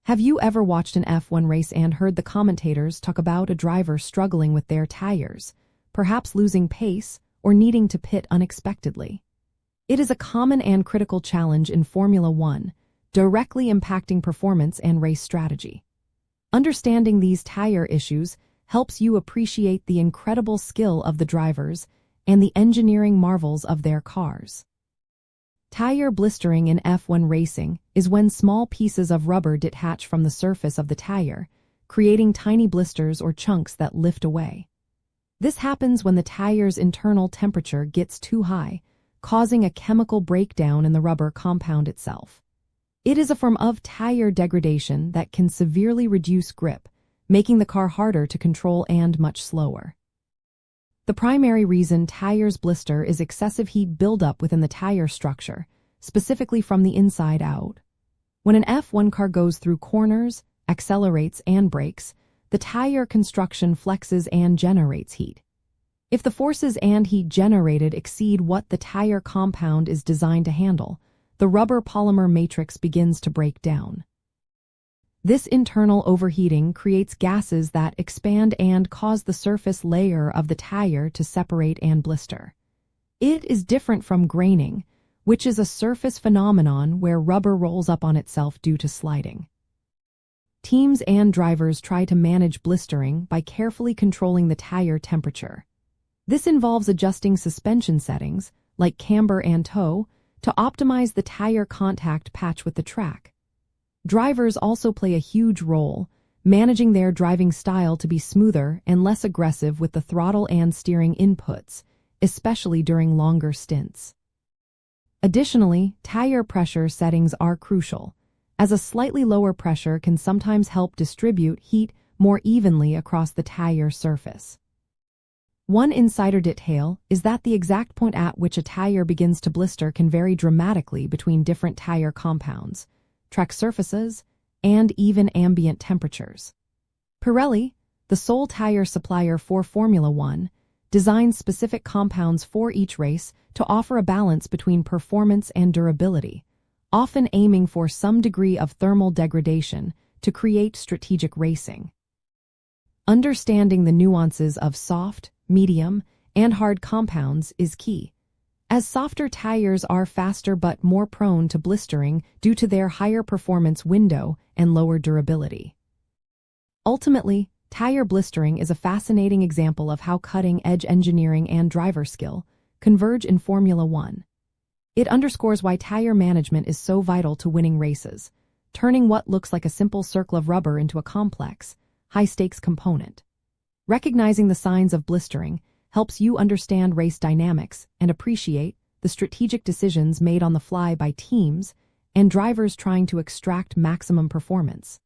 Have you ever watched an F1 race and heard the commentators talk about a driver struggling with their tires, perhaps losing pace or needing to pit unexpectedly? It is a common and critical challenge in Formula One, directly impacting performance and race strategy. Understanding these tire issues helps you appreciate the incredible skill of the drivers and the engineering marvels of their cars. Tire blistering in F1 racing is when small pieces of rubber detach from the surface of the tire, creating tiny blisters or chunks that lift away. This happens when the tire's internal temperature gets too high, causing a chemical breakdown in the rubber compound itself. It is a form of tire degradation that can severely reduce grip, making the car harder to control and much slower. The primary reason tires blister is excessive heat buildup within the tire structure, specifically from the inside out. When an F1 car goes through corners, accelerates, and brakes, the tire construction flexes and generates heat. If the forces and heat generated exceed what the tire compound is designed to handle, the rubber polymer matrix begins to break down. This internal overheating creates gases that expand and cause the surface layer of the tire to separate and blister. It is different from graining, which is a surface phenomenon where rubber rolls up on itself due to sliding. Teams and drivers try to manage blistering by carefully controlling the tire temperature. This involves adjusting suspension settings, like camber and toe, to optimize the tire contact patch with the track. Drivers also play a huge role, managing their driving style to be smoother and less aggressive with the throttle and steering inputs, especially during longer stints. Additionally, tire pressure settings are crucial, as a slightly lower pressure can sometimes help distribute heat more evenly across the tire surface. One insider detail is that the exact point at which a tire begins to blister can vary dramatically between different tire compounds, track surfaces, and even ambient temperatures. Pirelli, the sole tire supplier for Formula One, designs specific compounds for each race to offer a balance between performance and durability, often aiming for some degree of thermal degradation to create strategic racing. Understanding the nuances of soft, medium, and hard compounds is key, as softer tires are faster but more prone to blistering due to their higher performance window and lower durability. Ultimately, tire blistering is a fascinating example of how cutting-edge engineering and driver skill converge in Formula One. It underscores why tire management is so vital to winning races, turning what looks like a simple circle of rubber into a complex, high-stakes component. Recognizing the signs of blistering helps you understand race dynamics and appreciate the strategic decisions made on the fly by teams and drivers trying to extract maximum performance.